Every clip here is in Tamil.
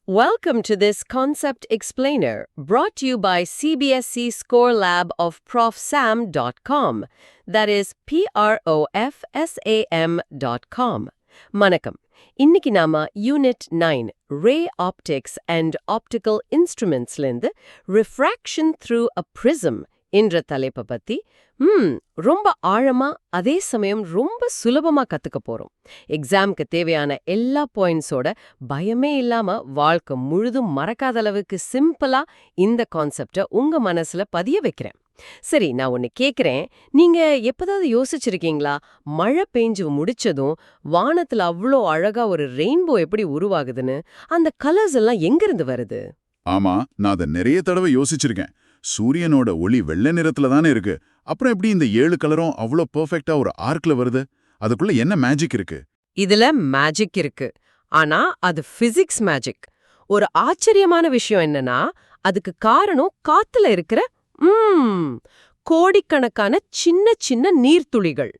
Welcome to this Concept Explainer, brought to you by CBSE Score Lab of profsam.com. That is profsam.com. Manakam. இன்னைக்கு நாம unit 9 Ray Optics and Optical Instruments லிருந்து Refraction through a Prism என்ற தலைப்பை பத்தி ரொம்ப ஆழமா அதே சமயம் ரொம்ப சுலபமா கத்துக்க போறோம். எக்ஸாம்க்கு தேவையான எல்லா பாயிண்ட்ஸோட பயமே இல்லாம வாழ்க்கை முழுதும் மறக்காத அளவுக்கு சிம்பிளா இந்த கான்செப்டை உங்க மனசுல பதிய வைக்கிறேன். சரி, நான் ஒன்னு கேக்குறேன். நீங்க எப்பதாவது யோசிச்சிருக்கீங்களா, மழை பெஞ்சு முடிச்சதும் வானத்துல அவ்ளோ அழகா ஒரு ரெயின்போ எப்படி உருவாகுதுன்னு? அந்த கலர்ஸ் எல்லாம் எங்கிருந்து வருது? ஆமா, நான் அதை நிறைய தடவை யோசிச்சிருக்கேன். சூரியனோட ஒளி வெள்ளை நிறத்துல தானே இருக்கு. அப்புறம் எப்படி இந்த 7 கலரும் அவ்வளோ பெர்ஃபெக்ட்டா ஒரு ஆர்க்ல வருது? அதுக்குள்ள என்ன மேஜிக் இருக்கு? இதுல மேஜிக் இருக்கு. ஆனா அது பிசிக்ஸ் மேஜிக். ஒரு ஆச்சரியமான விஷயம் என்னன்னா, அதுக்கு காரணம் காத்துல இருக்கிற கோடிக்கணக்கான சின்ன சின்ன நீர்த்துளிகள்.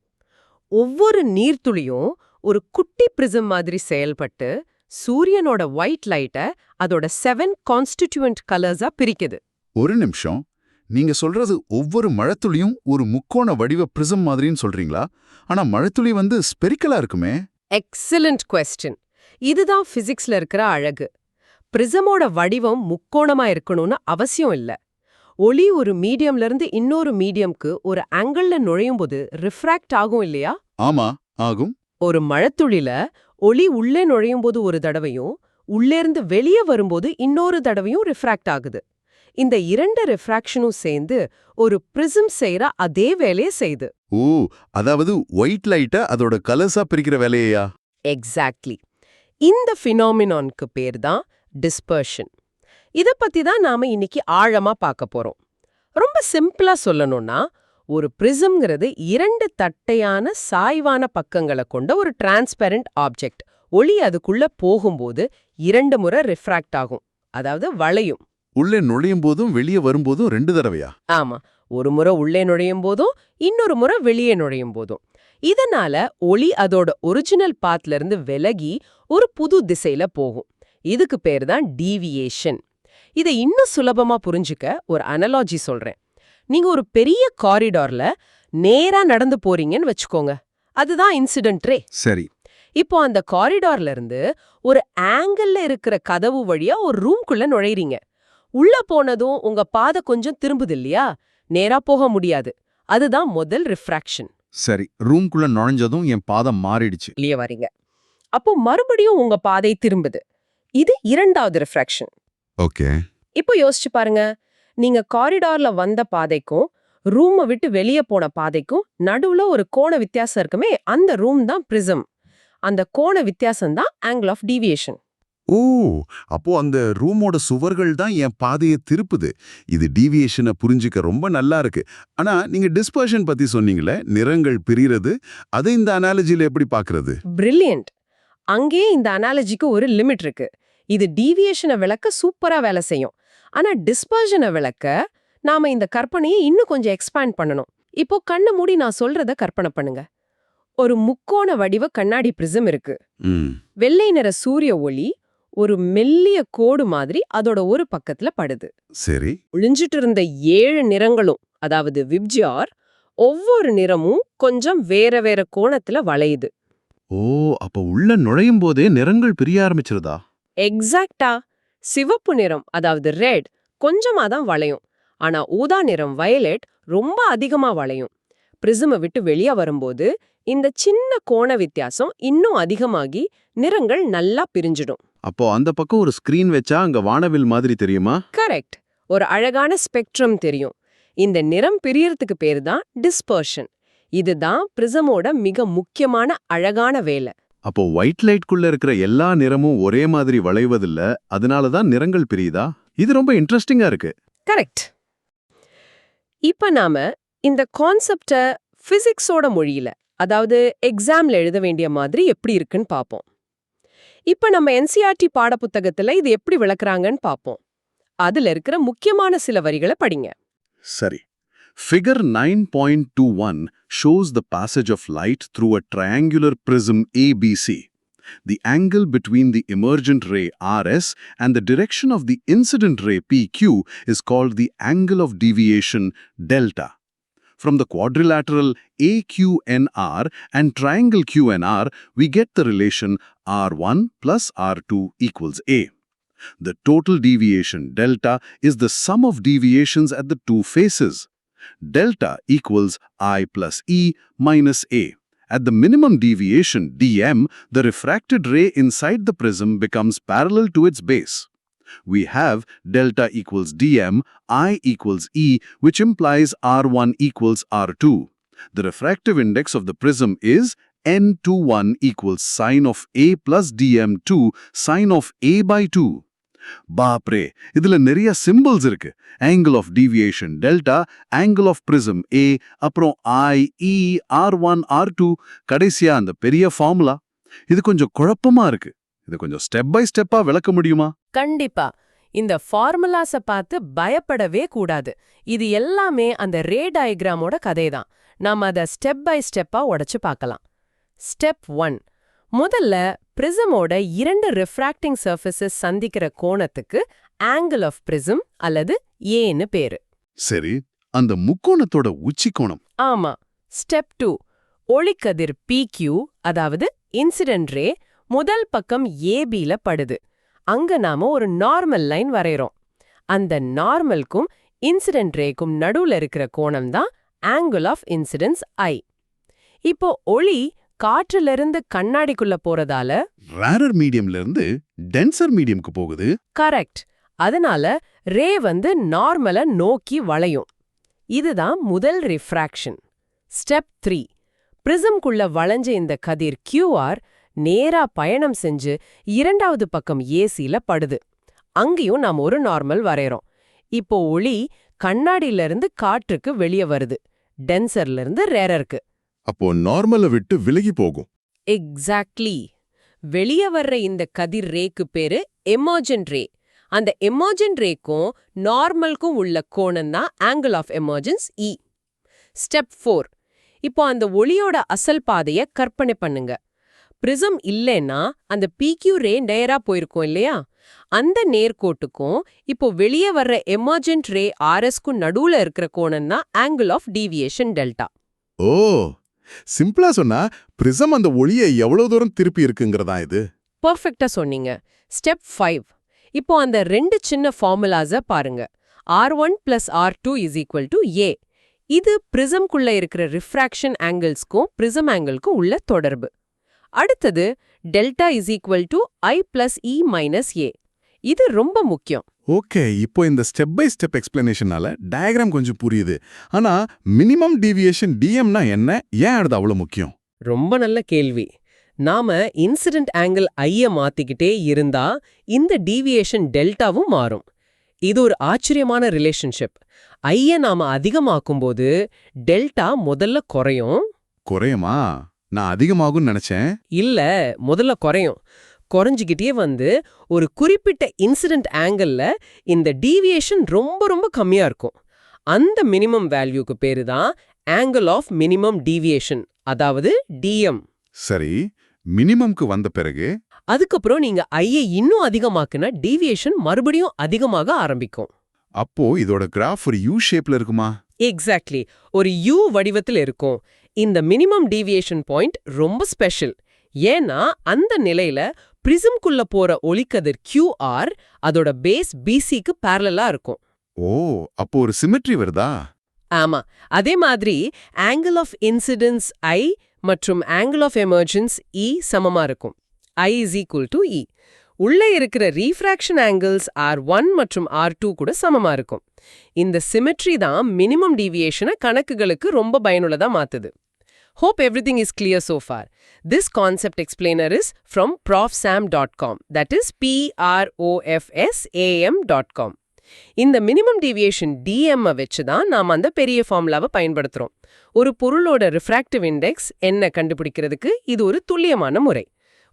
ஒவ்வொரு நீர்த்துளியும் ஒரு குட்டி பிரிசம் மாதிரி செயல்பட்டு சூரியனோட ஒயிட் லைட்டை அதோட 7 கான்ஸ்டிடியூவன்ட் கலர்ஸா பிரிக்குது. ஒரு நிமிஷம், நீங்க சொல்றது ஒவ்வொரு மழைத்துளியும் ஒரு முக்கோண வடிவ பிரிசம் மாதிரின்னு சொல்றீங்களா? ஆனா மழைத்துளி ஸ்பெரிக்கலா இருக்குமே. Excellent question. இதுதான் பிசிக்ஸ்ல இருக்கிற அழகு. பிரிசமோட வடிவம் முக்கோணமா இருக்கணும்னு அவசியம் இல்ல. ஒளி ஒரு மீடியம்ல இருந்து இன்னொரு மீடியம்க்கு ஒரு ஆங்கிள்ல நுழையும் போது ரிஃப்ராக்ட் ஆகும் இல்லையா? ஆமா, ஆகும். ஒரு மழைத்துளில ஒளி உள்ளே நுழையும் போது ஒரு தடவையும் உள்ளேருந்து வெளியே வரும்போது இன்னொரு தடவையும் ரிஃப்ராக்ட் ஆகுது. இந்த 2 ரிஃப்ராக்ஷனும் சேர்ந்து ஒரு பிரிசம் செய்யற அதே வேலையை செய்யுது. ஓ, அதாவது ஒயிட் லைட்ட அதோட கலர்ஸா பிரிக்கிற வேலையா? எக்ஸாக்ட்லி. இந்த ஃபினாமினானுக்கு பேர் தான் டிஸ்பர்ஷன். இத பத்தி தான் நாம இன்னைக்கு ஆழமா பார்க்க போறோம். ரொம்ப சிம்பிளா சொல்லணும்னா, ஒரு பிரிசம்ங்கிறது 2 தட்டையான சாய்வான பக்கங்களை கொண்ட ஒரு டிரான்ஸ்பெரண்ட் ஆப்ஜெக்ட். ஒளி அதுக்குள்ள போகும்போது 2 முறை ரிஃப்ராக்ட் ஆகும், அதாவது வளையும். உள்ளே நுழையும் போதும் வெளியே வரும்போதும் 2 தடவையா? ஆமா, ஒரு முறை உள்ளே நுழையும் போதும் இன்னொரு முறை வெளியே நுழையும் போதும். இதனால ஒளி அதோட ஒரிஜினல் பாத்ல இருந்து விலகி ஒரு புது திசையில போகும். இதுக்கு பேர் தான் டீவியேஷன். இதை இன்னும் சுலபமா புரிஞ்சுக்க ஒரு அனலாஜி சொல்றேன். நீங்க ஒரு பெரிய காரிடார்ல நேரா நடந்து போறீங்கன்னு வச்சுக்கோங்க. அதுதான் இன்சிடென்ட் ரே. சரி. இப்போ அந்த காரிடார்ல இருந்து ஒரு ஆங்கிள்ல இருக்கிற கதவு வழியா ஒரு ரூம்குள்ள நுழைறீங்க. உள்ள போனதும் உங்க பாதை கொஞ்சம் திரும்புது இல்லையா? நேரா போக முடியாது. அதுதான் முதல் ரிஃப்ராக்ஷன். சரி, ரூம்குள்ள நுழைஞ்சதும் என் பாதம் மாறிடுச்சு. இல்லையே வரீங்க. அப்போ மறுபடியும் உங்க பாதை திரும்புது. இது 2வது ரிஃப்ராக்ஷன். ஓகே. இப்போ யோசிச்சு பாருங்க. நீங்க காரிடார்ல வந்த பாதைக்கும் ரூமை விட்டு வெளியே போன பாதைக்கும் நடுவுல ஒரு கோண வித்தியாசம் இருக்குமே, அந்த ரூம் தான் பிரிசம். அந்த கோண வித்தியாசம் தான் ஆங்கிள் ஆஃப் டீவியேஷன். ஓ, அப்போ அந்த ரூமோட சுவர்கள் தான் என் பாதையை திருப்புது. இது டீவியேஷனை புரிஞ்சுக்க ரொம்ப நல்லா இருக்கு. ஆனா நீங்க டிஸ்பர்ஷன் பத்தி சொன்னீங்களே, நிறங்கள் பிரிகிறது, அதை இந்த அனாலஜில எப்படி பாக்குறது? பிரில்லியன்ட். அங்கே இந்த அனாலஜிக்கு ஒரு லிமிட் இருக்கு. இது டீவியேஷனை விளக்க சூப்பரா வேலை செய்யும். ஆனா டிஸ்பர்ஷனை விளக்க நாம இந்த கற்பனையை இன்னும் கொஞ்சம் எக்ஸ்பேண்ட் பண்ணணும். இப்போ கண்ணை மூடி நான் சொல்றத கற்பனை பண்ணுங்க. ஒரு முக்கோண வடிவ கண்ணாடி பிரிசம் இருக்கு. வெள்ளை நிற சூரிய ஒளி ஒரு மெல்லிய கோடு மாதிரி அதோட ஒரு பக்கத்துல படுது. சரி. ஒளிஞ்சிட்டு இருந்த 7 நிறங்களும், அதாவது விப்ஜிஆர், ஒவ்வொரு நிறமும் கொஞ்சம் வேற வேற கோணத்துல வளையுது. ஓ, அப்ப உள்ள நுழையும் போதே நிறங்கள் பிரிய ஆரம்பிச்சிருதா? எக்ஸாக்டா. சிவப்பு நிறம், அதாவது ரெட், கொஞ்சமா தான் வளையும். ஆனா ஊதா நிறம் வயலட் ரொம்ப அதிகமா வளையும். பிரிசமை விட்டு வெளியே வரும்போது இந்த சின்ன கோண வித்தியாசம் இன்னும் அதிகமாகி நிறங்கள் நல்லா பிரிஞ்சிடும். அப்போ அந்த பக்கம் ஒரு ஸ்கிரீன் வச்சா அங்க வானவில் மாதிரி தெரியுமா? கரெக்ட். ஒரு அழகான ஸ்பெக்ட்ரம் தெரியும். இந்த நிறம் பிரியறதுக்கு பேரு தான் டிஸ்பர்ஷன். இதுதான் பிரிசமோட மிக முக்கியமான அழகான வேலை. அப்போ ஒயிட் லைட்குள்ள இருக்கிற எல்லா நிறமும் ஒரே மாதிரி வளைவதில்ல, அதனாலதான் நிறங்கள் பிரியுதா? இது ரொம்ப இன்ட்ரெஸ்டிங்கா இருக்கு. கரெக்ட். இப்ப நாம இந்த கான்செப்ட பிசிக்ஸோட மொழியில, அதாவது எக்ஸாம்ல எழுத வேண்டிய மாதிரி எப்படி இருக்குன்னு பாப்போம். இப்ப நம்ம என்சிஆர்டி பாடப்புத்தகத்துல இது எப்படி விளக்குறாங்கன்னு பாப்போம். அதுல இருக்கிற முக்கியமான சில வரிகளை படிங்க. சரி. Figure 9.21 shows the passage of light through a triangular prism ABC. The angle between the emergent ray RS and the direction of the incident ray PQ is called the angle of deviation delta. From the quadrilateral AQNR and triangle QNR, we get the relation R1 plus R2 equals A. The total deviation delta is the sum of deviations at the two faces. Delta equals I plus E minus A. At the minimum deviation, dm, the refracted ray inside the prism becomes parallel to its base. We have delta equals dm, I equals E, which implies R1 equals R2. The refractive index of the prism is n21 equals sine of A plus dm2 sine of A by 2. பாப்ரே, இதுல நிறைய சிம்பிள்ஸ் இருக்கு. Angle of deviation delta, angle of prism A, அப்புறம் ஐ, இ, R1, R2, கடைசியா அந்த பெரிய ஃபார்முலா. இது கொஞ்சம் குழப்பமா இருக்கு. இது கொஞ்சம் ஸ்டெப் பை ஸ்டெப்பா விளக்க முடியுமா? கண்டிப்பா. இந்த ஃபார்முலாஸ பார்த்து பயப்படவே கூடாது. இது எல்லாமே அந்த ரே டயக்ராமோட கதைதான். நாம அதை ஸ்டெப் பை ஸ்டெப்பா உடைச்சு பார்க்கலாம். ஸ்டெப் 1. முதல்ல பிரிசமோட இரண்டு ரிஃப்ராக்டிங் சர்ஃபேசஸ் சந்திக்கிற கோணத்துக்கு ஆங்கிள் ஆஃப் பிரிசம் அல்லது ஏன்னு பேரு. சரி, அந்த முக்கோணத்தோட உச்சி கோணம். ஆமா. ஸ்டெப் 2. ஒளிக்கதிர் PQ, அதாவது இன்சிடென்ட் ரே, முதல் பக்கம் ஏபில படுது. அங்க நாம ஒரு நார்மல் லைன் வரையறோம். அந்த நார்மலுக்கும் இன்சிடென்ட் ரேக்கும் நடுவுல இருக்கிற கோணம் தான் ஆங்கிள் ஆஃப் இன்சிடென்ஸ் I. இப்போ ஒளி காற்றுல இருந்து கண்ணாடிக்குள்ள போறதால ரேரர் மீடியம்ல இருந்து டென்சர் மீடியம்க்கு போகுது. கரெக்ட். அதனால ரே நார்மல நோக்கி வளையும். இதுதான் முதல் ரிஃப்ராக்ஷன். ஸ்டெப் 3. பிரிசம்குள்ள வளைஞ்ச இந்த கதிர் QR நேரா பயணம் செஞ்சு இரண்டாவது பக்கம் ஏசில படுது. அங்கேயும் நாம் ஒரு நார்மல் வரையறோம். இப்போ ஒளி கண்ணாடியில இருந்து காற்றுக்கு வெளியே வருது, டென்சர்ல இருந்து ரேரருக்கு. அப்போ நார்மலை விட்டு விலகி போகும். எக்ஸாக்ட்லி. வெளியே வர்ற இந்த கதிர் ரேக்கு பேரு எமர்ஜென்ட் ரே. அந்த எமர்ஜென்ட் ரேக்கும் நார்மலுக்கும் உள்ள கோணம் தான் angle of emergence E. Step 4. இப்போ அந்த ஒளியோட அசல் பாதைய கற்பனை பண்ணுங்க. பிரிசம் இல்லைன்னா அந்த PQ ரே நேரா போயிருக்கும் இல்லையா? அந்த நேர்கோட்டுக்கும் இப்போ வெளியே வர்ற எமர்ஜென்ட் ரே RSக்கும் நடுவுல இருக்கிற கோணம் தான் ஆங்கிள் ஆஃப் டீவியேஷன் டெல்டா. ஓ, சிம்பிளா சொன்னா பிரிசம் அந்த ஒளியை எவ்வளவு தூரம் திருப்பி இருக்குங்கிறதா இது? பர்ஃபெக்ட்டா சொன்னீங்க. ஸ்டெப் 5. இப்போ அந்த ரெண்டு சின்ன ஃபார்முலாஸ பாருங்க. R1 plus R2 is equal to A. இது பிரிசம்குள்ள இருக்கிற ரிஃப்ராக்ஷன் ஆங்கிள்ஸ்க்கும் பிரிசம் ஆங்கிள்க்கும் உள்ள தொடர்பு. அடுத்தது delta is equal to I plus E minus A. இது ரொம்ப முக்கியம். ஓகே, இப்போ இந்த ஸ்டெப் பை ஸ்டெப் எக்ஸ்பிளனேஷனால டயக்ராம் கொஞ்சம் புரியுது. ஆனா மினிமம் டீவியேஷன் டிஎம்னா என்ன, ஏன் அது அவ்வளவு முக்கியம்? ரொம்ப நல்ல கேள்வி. நாம இன்சிடென்ட் ஆங்கிள் ஐய மாத்திக்கிட்டே இருந்தா இந்த டீவியேஷன் டெல்டாவும் மாறும். இது ஒரு ஆச்சரியமான ரிலேஷன்ஷிப். ஐய நாம அதிகமாக்கும்போது டெல்டா முதல்ல குறையும். குறையுமா? நான் அதிகமாகும்னு நினைச்சேன். இல்ல, முதல்ல குறையும். குறைஞ்சிக்கிட்டே வந்து ஒரு குறிப்பிட்ட இன்சிடென்ட் ஆங்கிள்ல இந்த டீவியேஷன் ரொம்ப ரொம்ப கம்மியா இருக்கும். அந்த மினிமம் வேல்யூக்கு பேரு தான் ஆங்கிள் ஆஃப் மினிமம் டீவியேஷன், அதாவது DM. சரி, மினிமம்க்கு வந்த பிறகு அதுக்கப்புறம் நீங்க ஐயை இன்னும் அதிகமாக்குனா டீவியேஷன் மறுபடியும் அதிகமாக ஆரம்பிக்கும். அப்போ இதோட கிராஃப் ஒரு யூ ஷேப்ல இருக்குமா? எக்ஸாக்ட்லி, ஒரு U வடிவத்தில் இருக்கும். இந்த மினிமம் டீவியேஷன் பாயிண்ட் ரொம்ப ஸ்பெஷல். ஏன்னா அந்த நிலையில பிரிசம்குள்ள போற ஒளிக்கதிர் QR அதோட பேஸ் BCக்கு பேரலலா இருக்கும். ஓ, அப்போ ஒரு சிமெட்ரி வருதா? ஆமா. அதே மாதிரி ஆங்கிள் ஆஃப் இன்சிடென்ஸ் I மற்றும் ஆங்கிள் ஆஃப் எமர்ஜென்ஸ் E சமமா இருக்கும். I is equal to E. உள்ளே இருக்கிற ரீஃப்ராக்ஷன் ஆங்கிள்ஸ் R1 மற்றும் R2 கூட சமமா இருக்கும். இந்த சிமெட்ரி தான் மினிமம் டீவியேஷனை கணக்குகளுக்கு ரொம்ப பயனுள்ளதா மாத்துது. Hope everything is clear so far. This concept explainer is from profsam.com. That is profsam.com. இந்த மினிமம் டீவியேஷன் DM வச்சு தான் நாம அந்த பெரிய ஃபார்முலாவை பயன்படுத்துறோம். ஒரு பொருளோட ரிஃப்ராக்டிவ் இண்டெக்ஸ் என்ன கண்டுபிடிக்கிறதுக்கு இது ஒரு துல்லியமான முறை.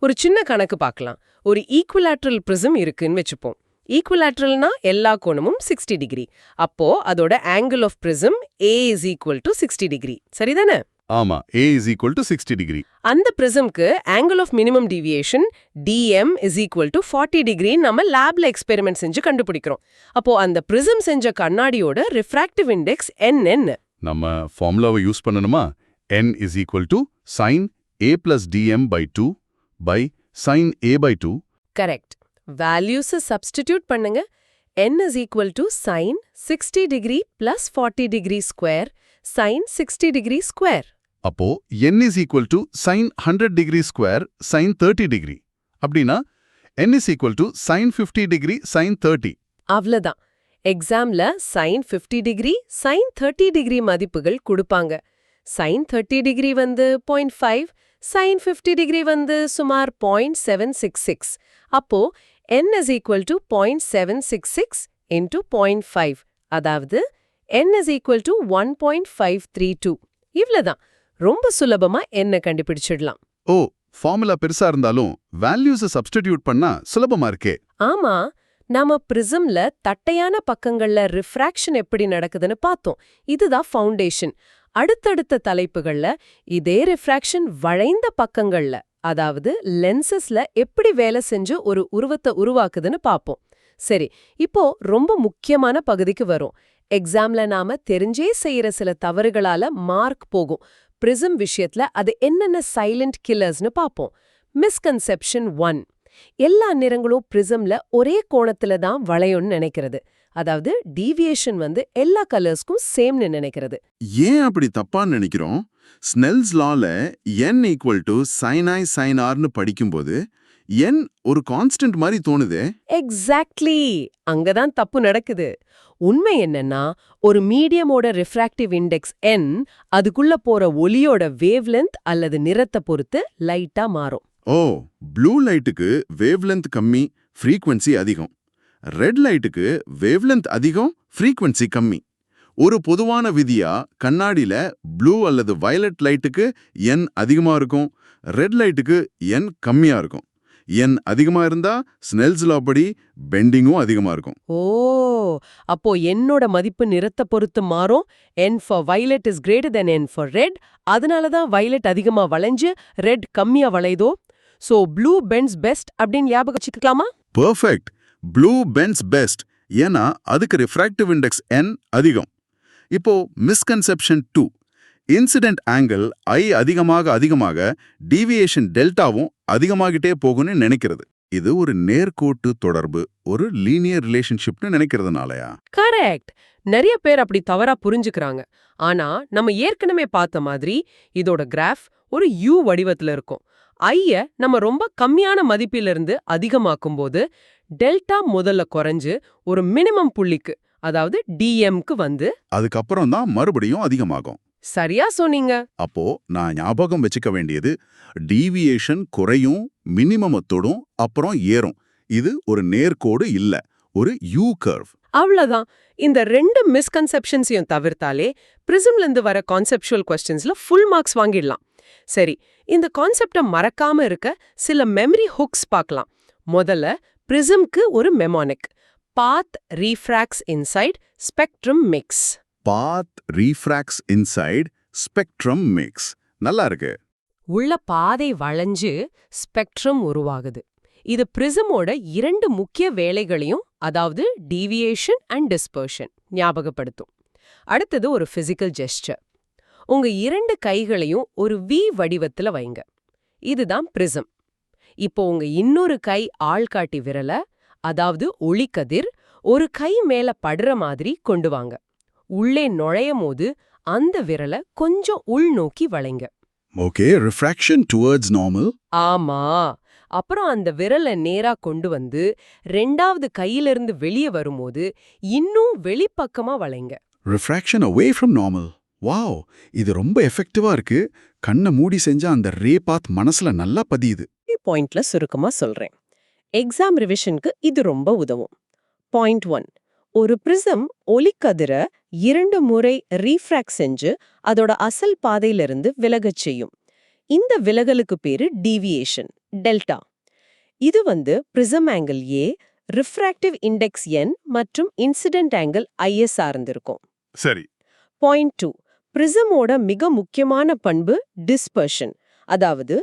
ஒரு சின்ன கணக்கு பார்க்கலாம். ஒரு ஈக்குவலாட்ரல் பிரிசம் இருக்குன்னு வச்சுப்போம். ஈக்குவலாட்ரல்னா எல்லா கோணமும் 60 டிகிரி. அப்போ அதோட angle of prism A is equal to 60 degree. சரிதானே? ஆமா, A is equal to 60 degree. அந்த பிரிசம்க்கு angle of minimum deviation DM is equal to 40 degree நம்ம லேப்ல எக்ஸ்பெரிமெண்ட் செஞ்சு கண்டுபிடிக்கிறோம். அப்போ அந்த பிரிசம் செஞ்ச கண்ணாடியோட ரிஃப்ராக்டிவ் இண்டெக்ஸ் என்ன? நம்ம ஃபார்முலாவை யூஸ் பண்ணணுமா? N is equal to sin A plus DM by 2 by sin A by 2. Correct. Values substitute பண்ணுங்க. N is equal to sin 60 degree plus 40 degree square sin 60 degree square. அப்போ N is equal to sin 100 degree square sin 30 degree. அப்படின்னா N is equal to sin 50 degree sin 30. அவ்வளவுதான். எக்ஸாம்ல sin 50 டிகிரி sin 30 டிகிரி மதிப்புகள் கொடுப்பாங்க. sin 30 டிகிரி வந்து 0.5, sin 50 டிகிரி வந்து சுமார் 0.766. அப்போ n is equal to 0.766 into 0.5. அதாவது n is equal to 1.532. இவ்வளவுதான். ரொம்ப சுலபமா என்ன கண்டுபிடிச்சிடலாம். ஓ, ஃபார்முலா பெருசா இருந்தாலும் வேல்யூஸை சப்ஸ்டிடியூட் பண்ணா சுலபமா இருக்கே. ஆமா, நாம பிரிசம்ல தட்டையான பக்கங்கள்ல ரிஃப்ராக்ஷன் எப்படி நடக்குதுன்னு பார்த்தோம். இதுதான் ஃபவுண்டேஷன். அடுத்தடுத்த தலைப்புகள்ல இதே ரிஃப்ராக்ஷன் வளைந்த பக்கங்கள்ல, அதாவது லென்சஸ்ல எப்படி வேலை செஞ்சு ஒரு உருவத்தை உருவாக்குதுன்னு பார்ப்போம். சரி, இப்போ ரொம்ப முக்கியமான பகுதிக்கு வரும். எக்ஸாம்ல நாம தெரிஞ்சே செய்யற சில தவறுகளால மார்க் போகும். பிரிசம் விஷயத்துல அது என்னென்ன சைலண்ட் கில்லர்ஸ்னு பார்ப்போம். மிஸ்கன்செப்ஷன் 1. எல்லா நிறங்களும் பிரிசம்ல ஒரே கோணத்துல தான் வளையும்னு நினைக்கிறது. அதாவது டீவியேஷன் வந்து எல்லா கலர்ஸ்க்கும் சேம்னு நினைக்கிறது. ஏன் அப்படி தப்பான்னு நினைக்கிறோம்? ஸ்னெல்ஸ் லால n equal to sin I sin Rன்னு படிக்கும்போது n ஒரு கான்ஸ்டன்ட் மாதிரி தோணுதே. எக்ஸாக்ட்லி, அங்கதான் தப்பு நடக்குது. உண்மை என்னன்னா, ஒரு மீடியமோட ரிஃப்ராக்டிவ் இண்டெக்ஸ் n அதுக்குள்ள போற ஒளியோட வேவ்லென்த் அல்லது நிறத்தை பொறுத்து லைட்டா மாறும். ஓ, ப்ளூ லைட்டுக்கு வேவ்லென்த் கம்மி, ஃப்ரீக்வன்சி அதிகம். ரெட் லைட்டுக்கு வேவ்லென்த் அதிகம், ஃப்ரீக்வன்சி கம்மி. ஒரு பொதுவான விதியா கண்ணாடியில ப்ளூ அல்லது வயலட் லைட்டுக்கு n அதிகமா இருக்கும், ரெட் லைட்டுக்கு n கம்மியா இருக்கும். n அதிகமா இருந்தா ஸ்னெல்ஸ் லா படி பெண்டிங்கும் அதிகமா இருக்கும். ஓ, அப்போ என்னோட மதிப்பு நிறத்தை பொறுத்து மாறும். n for violet is greater than n for red. அதனால தான் violet அதிகமா வளைஞ்சு ரெட் கம்மியா வளையுதோ. சோ ப்ளூ பெண்ட்ஸ் பெஸ்ட் அப்படின்னு ஞாபகம் வச்சுக்கலாமா? பெர்ஃபெக்ட். ப்ளூ பெண்ட்ஸ் பெஸ்ட், ஏன்னா அதுக்கு ரிஃப்ராக்டிவ் இண்டெக்ஸ் n அதிகம். இப்போ மிஸ்கன்செப்ஷன் 2. இன்சிடென்ட் ஆங்கிள் I அதிகமாக டீவியேஷன் டெல்டாவும் அதிகமாகிட்டே போகும்னு நினைக்கிறது. இது ஒரு நேர்கோட்டு தொடர்பு, ஒரு லீனியர் ரிலேஷன்ஷிப்னு நினைக்கிறதுனாலயா? கரெக்ட். நிறைய பேர் அப்படி தவறா புரிஞ்சுக்கிறாங்க. ஆனா நம்ம ஏற்கனவே பார்த்த மாதிரி இதோட கிராஃப் ஒரு U வடிவத்துல இருக்கும். ஐய நம்ம ரொம்ப கம்மியான மதிப்பிலிருந்து அதிகமாக்கும்போது டெல்டா முதல்ல குறைஞ்சு ஒரு மினிமம் புள்ளிக்கு, அதாவது DMக்கு வந்து அதுக்கப்புறம் தான் மறுபடியும் அதிகமாகும். சரியா சொன்னீங்க. அப்போ நான் ஞாபகம் வச்சுக்க வேண்டியது, டீவியேஷன் குறையும், மினிமமத்தோடும் அப்புறம் ஏறும். இது ஒரு நேர்கோடு இல்ல, ஒரு U கர்வ். அவ்வளவுதான். இந்த ரெண்டு மிஸ்கன்செப்ஷன்ஸையும் தவிர்த்தாலே பிரிசம்ல இருந்து வர கான்செப்சுவல் கொஸ்டின்ஸ்ல ஃபுல் மார்க்ஸ் வாங்கிடலாம். சரி, இந்த கான்செப்டை மறக்காம இருக்க சில மெமரி ஹுக்ஸ் பார்க்கலாம். முதல்ல பிரிசம்க்கு ஒரு மெமோனிக், பாத் ரீஃப்ராக்ட்ஸ் இன்சைட் ஸ்பெக்ட்ரம் மிக்ஸ். பாத் ரீஃப்ராக்ட்ஸ் இன்சைட் ஸ்பெக்ட்ரம் மிக்ஸ். நல்லா இருக்கு. உள்ள பாதை வளைஞ்சு ஸ்பெக்ட்ரம் உருவாகுது. இது பிரிசமோட இரண்டு முக்கிய வேலைகளையும், அதாவது டீவியேஷன் அண்ட் டிஸ்பர்ஷன் ஞாபகப்படுத்தும். அடுத்தது ஒரு பிசிக்கல் ஜெஸ்டர். உங்க இரண்டு கைகளையும் ஒரு V வடிவத்துல வைங்க. இதுதான் பிரிசம். இப்போ உங்க இன்னொரு கை ஆள்காட்டி விரல, அதாவது ஒளிக்கதிர், ஒரு கை மேல படுற மாதிரி கொண்டு வாங்க. உள்ளே நுழையும் போது அந்த விரல கொஞ்சம் உள்நோக்கி வளைங்க. Okay, refraction towards normal. ஆமா. அப்புறம் அந்த விரலை நேரா கொண்டு வந்து ரெண்டாவது கையிலிருந்து வெளியே வரும்போது இன்னும் வெளிப்பக்கமா வளைங்க. Refraction away from normal. Wow, இது ரொம்ப எஃபெக்டிவா இருக்கு. கண்ணை மூடி செஞ்சா அந்த ரே பாத் மனசுல நல்லா பதியுது. பாயிண்ட்ல சுருக்கமா சொல்றேன். எக்ஸாம் ரிவிஷனுக்கு இது ரொம்ப உதவும். பாயிண்ட் 1. ஒரு பிரிசம் ஒளிக்கதிர 2 முறை ரீஃப்ராக்ட் செஞ்சு அதோட அசல் பாதையிலிருந்து விலகச் செய்யும். இந்த விலகலுக்கு பேரு டீவியேஷன், டெல்டா. இது வந்து prism angle A, refractive index N மற்றும் இன்சிடென்ட் ஆங்கிள் IS சார்ந்திருக்கும். சரி. பாயிண்ட் 2. பிரிசமோட மிக முக்கியமான பண்பு டிஸ்பர்ஷன், அதாவது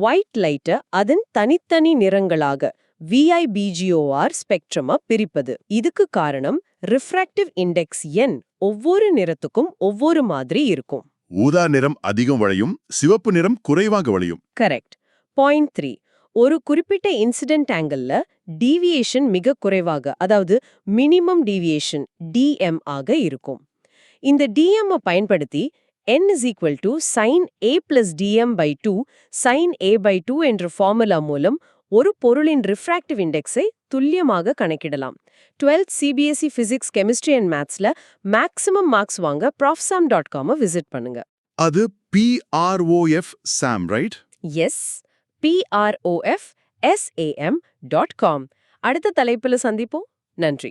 ஒயிட் லைட்டை அதன் தனித்தனி நிறங்களாக VIBGOR ஸ்பெக்ட்ரமா பிரிப்பது. இதுக்கு காரணம் ரிஃப்ராக்டிவ் இண்டெக்ஸ் N ஒவ்வொரு நிறத்துக்கும் ஒவ்வொரு மாதிரி இருக்கும். ஊதா நிறம் அதிகம் வளையும், சிவப்பு நிறம் குறைவாக வளையும். கரெக்ட். பாயிண்ட் 3, ஒரு குறிப்பிட்ட இன்சிடென்ட் ஆங்கிள்ல டீவியேஷன் மிக குறைவாக, அதாவது மினிமம் டீவியேஷன் DM ஆக இருக்கும். இந்த DM பயன்படுத்தி n sin A plus DM/2 sin A/2 என்ற ஃபார்முலா மூலம் ஒரு பொருளின் ரிஃப்ராக்டிவ் இண்டெக்ஸை துல்லியமாக கணக்கிடலாம். 12th CBSE Physics, Chemistry and Mathsல மேக்ஸிமம் மார்க்ஸ் வாங்க profsam.com விசிட் பண்ணுங்க. அது PROF SAM, right? S, PROFSAM.com. அடுத்த தலைப்புல சந்திப்போம். நன்றி.